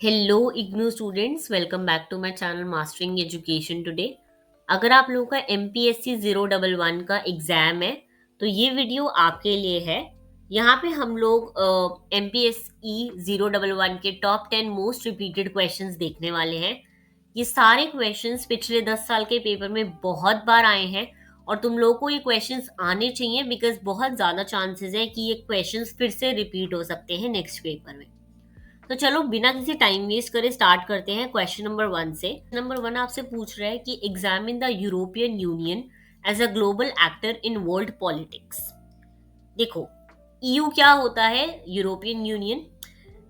Hello IGNOU students, welcome back to my channel mastering education today. अगर आप लोगों का MPSC 011 का एग्ज़ाम है तो ये वीडियो आपके लिए है। यहाँ पे हम लोग MPSC 011 के टॉप 10 मोस्ट रिपीटेड क्वेश्चंस देखने वाले हैं। ये सारे क्वेश्चंस पिछले 10 साल के पेपर में बहुत बार आए हैं और तुम लोगों को ये क्वेश्चंस आने चाहिए बिकॉज बहुत ज़्यादा चांसेस है कि ये क्वेश्चंस फिर से रिपीट हो सकते हैं नेक्स्ट पेपर में। तो चलो बिना किसी टाइम वेस्ट करे स्टार्ट करते हैं क्वेश्चन नंबर 1 से। नंबर 1 आपसे पूछ रहा है कि examine the European Union as a global actor in world politics. देखो, EU क्या होता है? यूरोपियन यूनियन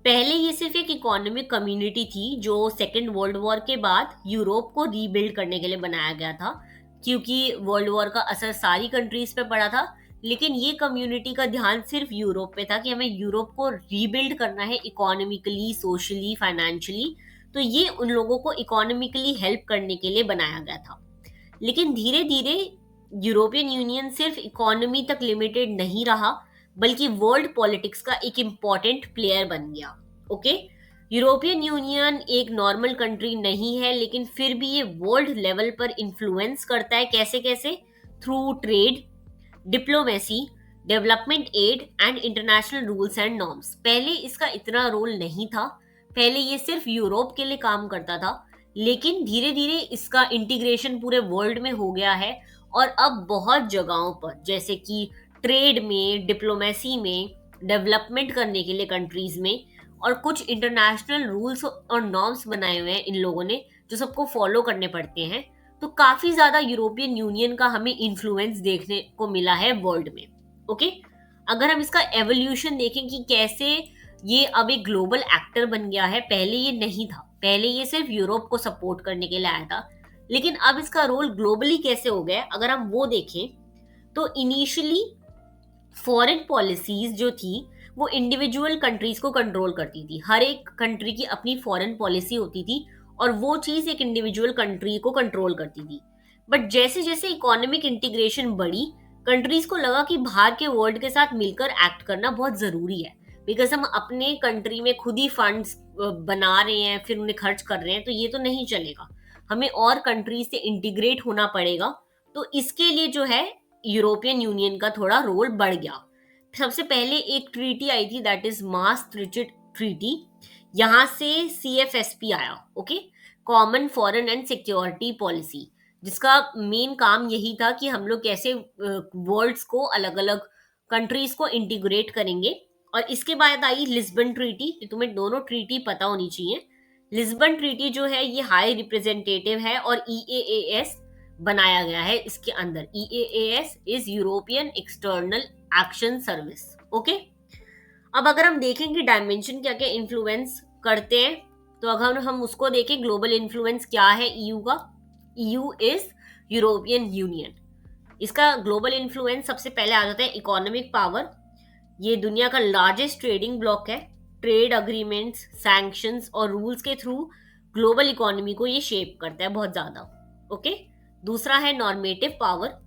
पहले ये सिर्फ एक इकोनॉमिक कम्युनिटी थी जो सेकेंड वर्ल्ड वॉर के बाद यूरोप को रीबिल्ड करने के लिए बनाया गया था, क्योंकि वर्ल्ड वॉर का असर सारी कंट्रीज पे पड़ा था। लेकिन ये कम्युनिटी का ध्यान सिर्फ यूरोप पे था कि हमें यूरोप को रीबिल्ड करना है इकोनॉमिकली, सोशली, फाइनेंशियली। तो ये उन लोगों को इकोनॉमिकली हेल्प करने के लिए बनाया गया था। लेकिन धीरे धीरे यूरोपियन यूनियन सिर्फ इकोनॉमी तक लिमिटेड नहीं रहा, बल्कि वर्ल्ड पॉलिटिक्स का एक इम्पॉर्टेंट प्लेयर बन गया। ओके, यूरोपियन यूनियन एक नॉर्मल कंट्री नहीं है, लेकिन फिर भी ये वर्ल्ड लेवल पर इन्फ्लुएंस करता है। कैसे कैसे? Through trade, diplomacy, development aid and international rules and norms. पहले इसका इतना रोल नहीं था, पहले ये सिर्फ यूरोप के लिए काम करता था। लेकिन धीरे धीरे इसका इंटीग्रेशन पूरे वर्ल्ड में हो गया है और अब बहुत जगहों पर, जैसे कि ट्रेड में, डिप्लोमेसी में, डेवलपमेंट करने के लिए कंट्रीज में, और कुछ इंटरनेशनल रूल्स और नॉर्म्स बनाए हुए हैं इन लोगों ने जो सबको फॉलो करने पड़ते हैं। तो काफी ज्यादा यूरोपियन यूनियन का हमें इन्फ्लुएंस देखने को मिला है वर्ल्ड में। ओके, अगर हम इसका एवोल्यूशन देखें कि कैसे ये अब एक ग्लोबल एक्टर बन गया है, पहले ये नहीं था, पहले ये सिर्फ यूरोप को सपोर्ट करने के लिए आया था। लेकिन अब इसका रोल ग्लोबली कैसे हो गया, अगर हम वो देखें तो इनिशियली फॉरेन पॉलिसीज जो थी वो इंडिविजुअल कंट्रीज को कंट्रोल करती थी। हर एक कंट्री की अपनी फॉरेन पॉलिसी होती थी और वो चीज एक इंडिविजुअल कंट्री को कंट्रोल करती थी। बट जैसे जैसे इकोनॉमिक इंटीग्रेशन बढ़ी, कंट्रीज को लगा कि बाहर के वर्ल्ड के साथ मिलकर एक्ट करना बहुत जरूरी है। बिकॉज हम अपने कंट्री में खुद ही फंड्स बना रहे हैं, फिर उन्हें खर्च कर रहे हैं, तो ये तो नहीं चलेगा। हमें और कंट्रीज से इंटीग्रेट होना पड़ेगा। तो इसके लिए जो है यूरोपियन यूनियन का थोड़ा रोल बढ़ गया। सबसे पहले एक ट्रीटी आई थी, दैट इज मास्ट्रिच्ट ट्रीटी। यहाँ से CFSP आया। Okay, common foreign and security policy, जिसका मेन काम यही था कि हम लोग कैसे वर्ल्ड्स को, अलग अलग कंट्रीज को इंटीग्रेट करेंगे। और इसके बाद आई लिस्बन ट्रीटी। तुम्हें दोनों ट्रीटी पता होनी चाहिए। लिस्बन ट्रीटी जो है ये हाई रिप्रेजेंटेटिव है और EAAS बनाया गया है इसके अंदर। EAAS is European external action service. Okay, अब अगर हम देखें कि डायमेंशन क्या क्या इन्फ्लुएंस करते हैं, तो अगर हम उसको देखें, ग्लोबल इन्फ्लुएंस क्या है EU का? EU is European union. इसका ग्लोबल इन्फ्लुएंस सबसे पहले आ जाता है इकोनॉमिक पावर। ये दुनिया का लार्जेस्ट ट्रेडिंग ब्लॉक है। ट्रेड अग्रीमेंट्स, सैंक्शंस और रूल्स के थ्रू ग्लोबल इकोनॉमी को ये शेप करता है बहुत ज्यादा। ओके, दूसरा है नॉर्मेटिव पावर।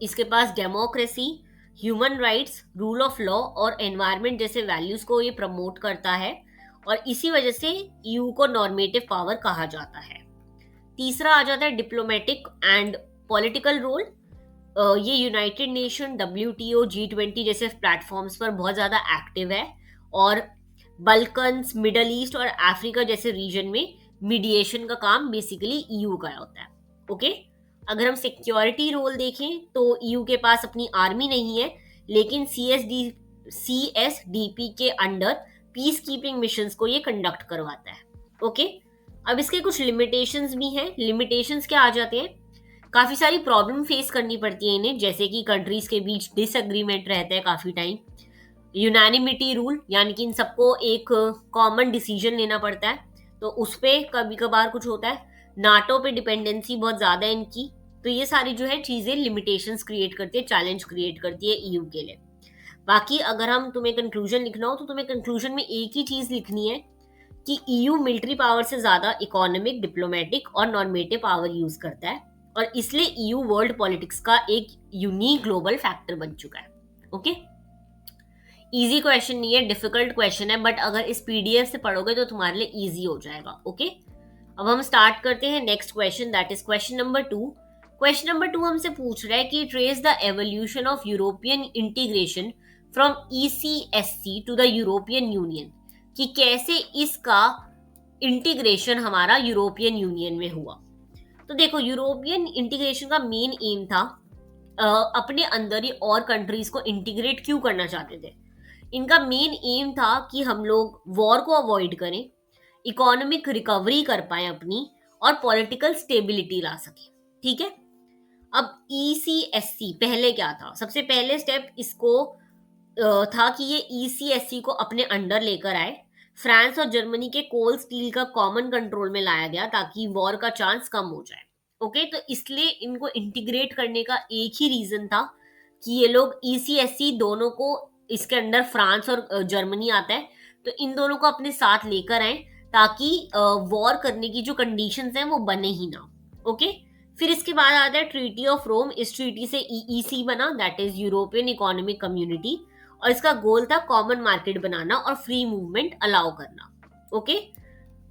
इसके पास democracy, human rights, rule of law और एनवायरनमेंट जैसे वैल्यूज को ये प्रमोट करता है और इसी वजह से EU को नॉर्मेटिव पावर कहा जाता है। तीसरा आ जाता है डिप्लोमेटिक एंड पॉलिटिकल रोल। ये यूनाइटेड नेशन, WTO, G20 जैसे प्लेटफॉर्म्स पर बहुत ज़्यादा एक्टिव है और बल्कन्स, मिडल ईस्ट और अफ्रीका जैसे रीजन में मीडिएशन का काम बेसिकली EU का होता है। ओके, अगर हम सिक्योरिटी रोल देखें तो EU के पास अपनी आर्मी नहीं है, लेकिन CSDP के अंडर पीस कीपिंग मिशंस को ये कंडक्ट करवाता है। ओके, अब इसके कुछ लिमिटेशंस भी हैं। लिमिटेशंस क्या आ जाते हैं? काफ़ी सारी प्रॉब्लम फेस करनी पड़ती है इन्हें, जैसे कि कंट्रीज के बीच डिसएग्रीमेंट रहता है काफ़ी टाइम। यूनानिमिटी रूल, यानी कि इन सबको एक कॉमन डिसीजन लेना पड़ता है, तो उस पर कभी कभार कुछ होता है। नाटो पे डिपेंडेंसी बहुत ज़्यादा है इनकी। तो ये सारी जो है चीज़ें लिमिटेशंस क्रिएट करती है, चैलेंज क्रिएट करती है EU के लिए। बाकी अगर हम तुम्हें कंक्लूजन लिखना हो तो तुम्हें कंक्लूजन में एक ही चीज़ लिखनी है कि EU मिलिट्री पावर से ज़्यादा इकोनॉमिक, डिप्लोमेटिक और नॉर्मेटिव पावर यूज़ करता है और इसलिए EU वर्ल्ड पॉलिटिक्स का एक यूनिक ग्लोबल फैक्टर बन चुका है। ओके, इजी क्वेश्चन नहीं है, डिफिकल्ट क्वेश्चन है, बट अगर इस पीडीएफ से पढ़ोगे तो तुम्हारे लिए इजी हो जाएगा। ओके, अब हम स्टार्ट करते हैं next question, that is question number 2। Question number 2 हमसे पूछ रहा है कि trace the evolution of European integration from ECSC to the European Union, कि कैसे इसका इंटीग्रेशन हमारा यूरोपियन यूनियन में हुआ। तो देखो, यूरोपियन इंटीग्रेशन का मेन एम था अपने अंदर ही और कंट्रीज को इंटीग्रेट क्यों करना चाहते थे। इनका मेन एम था कि हम लोग वॉर को अवॉइड करें, इकोनॉमिक रिकवरी कर पाए अपनी, और पॉलिटिकल स्टेबिलिटी ला सके। ठीक है, अब ECSC पहले क्या था, सबसे पहले स्टेप इसको था कि ये ECSC को अपने अंडर लेकर आए। फ्रांस और जर्मनी के कोल स्टील का कॉमन कंट्रोल में लाया गया ताकि वॉर का चांस कम हो जाए। ओके, तो इसलिए इनको इंटीग्रेट करने का एक ही रीजन था कि ये लोग ECSC दोनों को, इसके अंदर फ्रांस और जर्मनी आता है, तो इन दोनों को अपने साथ लेकर आए ताकि वॉर करने की जो कंडीशंस हैं वो बने ही ना। ओके, फिर इसके बाद आता है ट्रीटी ऑफ रोम। इस ट्रीटी से EEC बना, that is European economic community, और इसका गोल था कॉमन मार्केट बनाना और फ्री मूवमेंट अलाउ करना। ओके,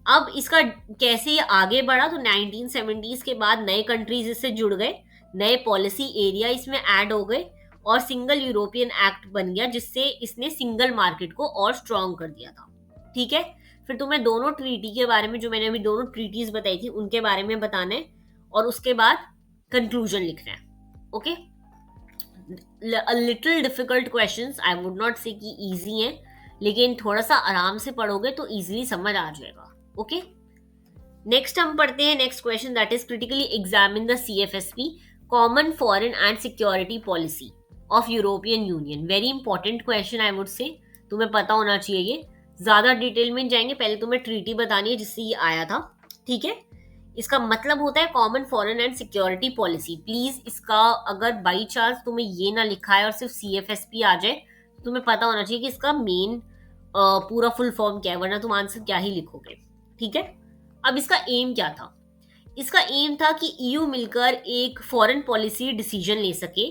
अब इसका कैसे ये आगे बढ़ा, तो 1970s के बाद नए कंट्रीज इससे जुड़ गए, नए पॉलिसी एरिया इसमें ऐड हो गए, और सिंगल यूरोपियन एक्ट बन गया जिससे इसने सिंगल मार्केट को और स्ट्रॉन्ग कर दिया था। ठीक है, फिर तुम्हें दोनों ट्रीटी के बारे में, जो मैंने अभी दोनों ट्रीटीज बताई थी उनके बारे में बताना है, और उसके बाद कंक्लूजन लिखना है। Okay, little difficult questions, I would not से कि इजी हैं, लेकिन थोड़ा सा आराम से पढ़ोगे तो इजीली समझ आ जाएगा। ओके, नेक्स्ट हम पढ़ते हैं next question, that is critically examine the CFSP common foreign and security policy of European union. Very important question I would say, तुम्हें पता होना चाहिए ये। ज्यादा डिटेल में जाएंगे, पहले तुम्हें ट्रीटी बतानी है जिससे ये आया था। ठीक है, इसका मतलब होता है common foreign and security policy. Please इसका अगर बाई चांस तुम्हें ये ना लिखा है और सिर्फ CFSP आ जाए, तो तुम्हें पता होना चाहिए कि इसका मेन पूरा फुल फॉर्म क्या है, वरना तुम आंसर क्या ही लिखोगे। ठीक है, अब इसका एम क्या था, इसका एम था कि EU मिलकर एक फॉरेन पॉलिसी डिसीजन ले सके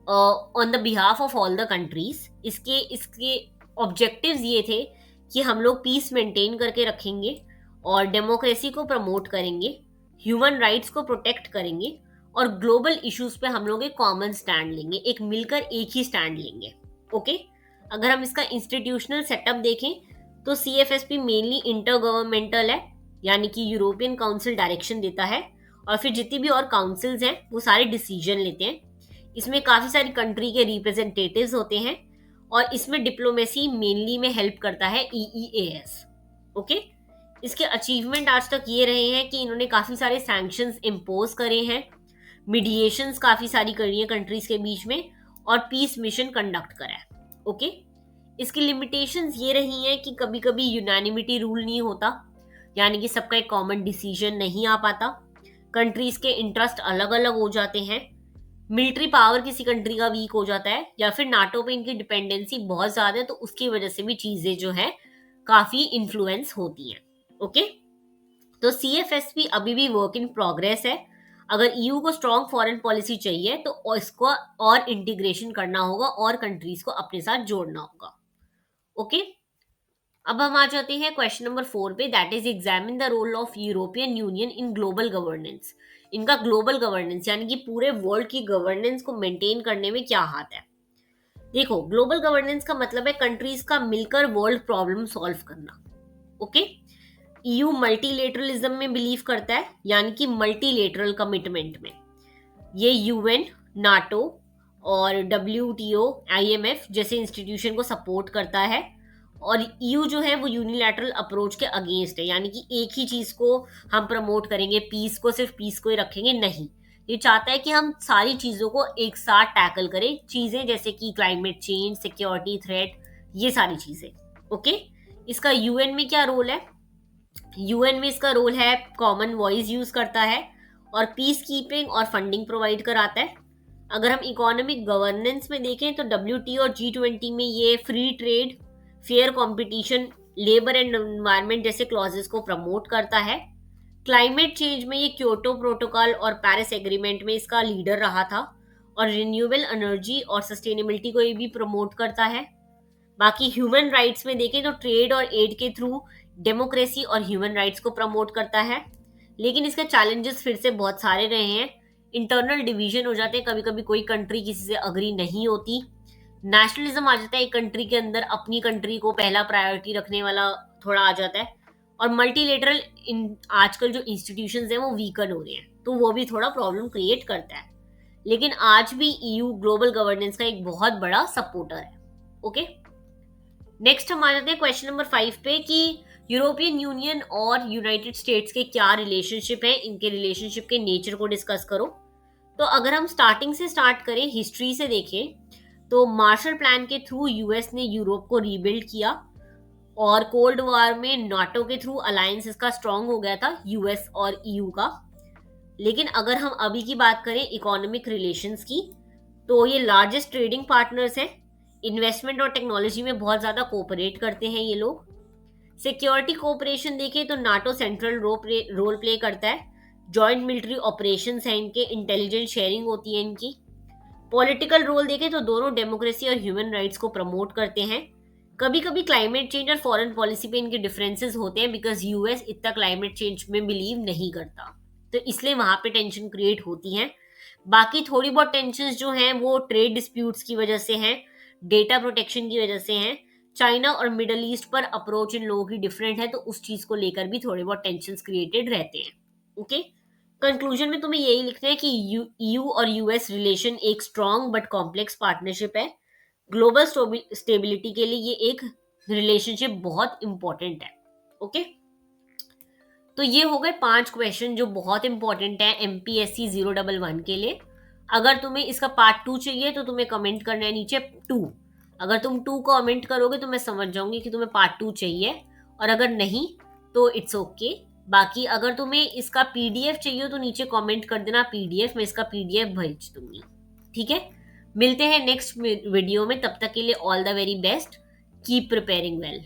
on the behalf of all the countries. इसके इसके ऑब्जेक्टिव्स ये थे कि हम लोग पीस मेंटेन करके रखेंगे और डेमोक्रेसी को प्रमोट करेंगे, ह्यूमन राइट्स को प्रोटेक्ट करेंगे, और ग्लोबल इश्यूज पे हम लोग एक कॉमन स्टैंड लेंगे, एक मिलकर एक ही स्टैंड लेंगे। ओके, अगर हम इसका इंस्टीट्यूशनल सेटअप देखें तो CFSP मेनली इंटर गवर्नमेंटल है, यानी कि यूरोपियन काउंसिल डायरेक्शन देता है, और फिर जितनी भी और काउंसिल्स हैं वो सारे डिसीजन लेते हैं। इसमें काफ़ी सारी कंट्री के रिप्रेजेंटेटिव्स होते हैं, और इसमें डिप्लोमेसी मेनली में हेल्प करता है EEAS। ओके, इसके अचीवमेंट आज तक ये रहे हैं कि इन्होंने काफ़ी सारे सैंक्शंस इम्पोज करे हैं, मीडिएशंस काफ़ी सारी करी है कंट्रीज के बीच में, और पीस मिशन कंडक्ट करा है। ओके, इसकी लिमिटेशंस ये रही हैं कि कभी कभी यूनानिमिटी रूल नहीं होता, यानी कि सबका एक कॉमन डिसीजन नहीं आ पाता, कंट्रीज के इंटरेस्ट अलग अलग हो जाते हैं, मिलिट्री पावर किसी कंट्री का वीक हो जाता है, या फिर नाटो पे इनकी डिपेंडेंसी बहुत ज़्यादा है, तो उसकी वजह से भी चीज़ें जो है काफ़ी इन्फ्लुएंस होती हैं। ओके, तो CFSP अभी भी वर्क इन प्रोग्रेस है। अगर EU को स्ट्रॉन्ग फॉरेन पॉलिसी चाहिए तो इसको और इंटीग्रेशन करना होगा और कंट्रीज को अपने साथ जोड़ना होगा। ओके, अब हम आ जाते हैं क्वेश्चन नंबर 4 पे, that is examine the role of European Union in global governance. इनका ग्लोबल गवर्नेंस यानी कि पूरे वर्ल्ड की गवर्नेंस को मेंटेन करने में क्या हाथ है। देखो, ग्लोबल गवर्नेंस का मतलब है कंट्रीज का मिलकर वर्ल्ड प्रॉब्लम सॉल्व करना। ओके, EU मल्टीलेटरलिज्म में बिलीव करता है, यानी कि मल्टीलेटरल कमिटमेंट में। ये UN, नाटो और WTO, IMF जैसे इंस्टीट्यूशन को सपोर्ट करता है, और EU जो है वो यूनिलैटरल अप्रोच के अगेंस्ट है, यानी कि एक ही चीज़ को हम प्रमोट करेंगे, पीस को सिर्फ पीस को ही रखेंगे, नहीं। ये चाहता है कि हम सारी चीज़ों को एक साथ टैकल करें, चीज़ें जैसे कि क्लाइमेट चेंज, सिक्योरिटी थ्रेट, ये सारी चीज़ें। ओके, इसका UN में क्या रोल है, UN में इसका रोल है कॉमन वॉइस यूज़ करता है और पीस कीपिंग और फंडिंग प्रोवाइड कराता है। अगर हम इकोनॉमिक गवर्नेंस में देखें तो WTO और G20 में ये free trade, fair competition, labour and environment जैसे क्लॉजेस को प्रमोट करता है। क्लाइमेट चेंज में ये क्योटो प्रोटोकॉल और पेरिस एग्रीमेंट में इसका लीडर रहा था, और रिन्यूएबल एनर्जी और सस्टेनेबिलिटी को ये भी प्रमोट करता है। बाकी ह्यूमन राइट्स में देखें तो ट्रेड और एड के थ्रू डेमोक्रेसी और ह्यूमन राइट्स को प्रमोट करता है, लेकिन इसके चैलेंजेस फिर से बहुत सारे रहे हैं। इंटरनल डिवीजन हो जाते हैं, कभी कभी कोई कंट्री किसी से अग्री नहीं होती, नेशनलिज्म आ जाता है, एक कंट्री के अंदर अपनी कंट्री को पहला प्रायोरिटी रखने वाला थोड़ा आ जाता है, और मल्टीलेटरल आजकल जो इंस्टीट्यूशंस हैं वो वीकन हो रहे हैं, तो वो भी थोड़ा प्रॉब्लम क्रिएट करता है। लेकिन आज भी ईयू ग्लोबल गवर्नेंस का एक बहुत बड़ा सपोर्टर है। ओके, नेक्स्ट हम आ जाते हैं क्वेश्चन नंबर 5 पे कि यूरोपियन यूनियन और यूनाइटेड स्टेट्स के क्या रिलेशनशिप है, इनके रिलेशनशिप के नेचर को डिस्कस करो। तो अगर हम स्टार्टिंग से स्टार्ट करें, हिस्ट्री से देखें, तो मार्शल प्लान के थ्रू यूएस ने यूरोप को रीबिल्ड किया, और कोल्ड वॉर में नाटो के थ्रू अलायंस इसका स्ट्रांग हो गया था, यूएस और ईयू का। लेकिन अगर हम अभी की बात करें इकोनॉमिक रिलेशंस की, तो ये लार्जेस्ट ट्रेडिंग पार्टनर्स हैं, इन्वेस्टमेंट और टेक्नोलॉजी में बहुत ज़्यादा कोऑपरेट करते हैं ये लोग। सिक्योरिटी कोऑपरेशन देखें तो नाटो सेंट्रल रोल प्ले करता है, जॉइंट मिलिट्री ऑपरेशंस हैं इनके, इंटेलिजेंस शेयरिंग होती है इनकी। पॉलिटिकल रोल देखें तो दोनों डेमोक्रेसी और ह्यूमन राइट्स को प्रमोट करते हैं। कभी कभी क्लाइमेट चेंज और फॉरेन पॉलिसी पे इनके डिफरेंसेस होते हैं, बिकॉज यूएस इतना क्लाइमेट चेंज में बिलीव नहीं करता, तो इसलिए वहां पे टेंशन क्रिएट होती है। बाकी थोड़ी बहुत टेंशन जो हैं वो ट्रेड डिस्प्यूट्स की वजह से हैं, डेटा प्रोटेक्शन की वजह से हैं, चाइना और मिडल ईस्ट पर अप्रोच इन लोगों की डिफरेंट है, तो उस चीज को लेकर भी थोड़े बहुत टेंशन क्रिएटेड रहते हैं। ओके, कंक्लूजन में तुम्हें यही लिखना है कि ईयू और यूएस रिलेशन एक स्ट्रॉन्ग बट कॉम्प्लेक्स पार्टनरशिप है। ग्लोबल स्टेबिलिटी के लिए ये एक रिलेशनशिप बहुत इंपॉर्टेंट है। ओके, तो ये हो गए 5 क्वेश्चन जो बहुत इंपॉर्टेंट है एमपीएससी 011 के लिए। अगर तुम्हें इसका पार्ट 2 चाहिए तो तुम्हें कमेंट करना है नीचे 2। अगर तुम 2 कमेंट करोगे तो मैं समझ जाऊंगी कि तुम्हें पार्ट 2 चाहिए, और अगर नहीं तो इट्स ओके। बाकी अगर तुम्हें इसका पीडीएफ चाहिए तो नीचे कमेंट कर देना पीडीएफ, मैं इसका पीडीएफ भेज दूंगी। ठीक है, मिलते हैं नेक्स्ट वीडियो में, तब तक के लिए all the very best, keep preparing well.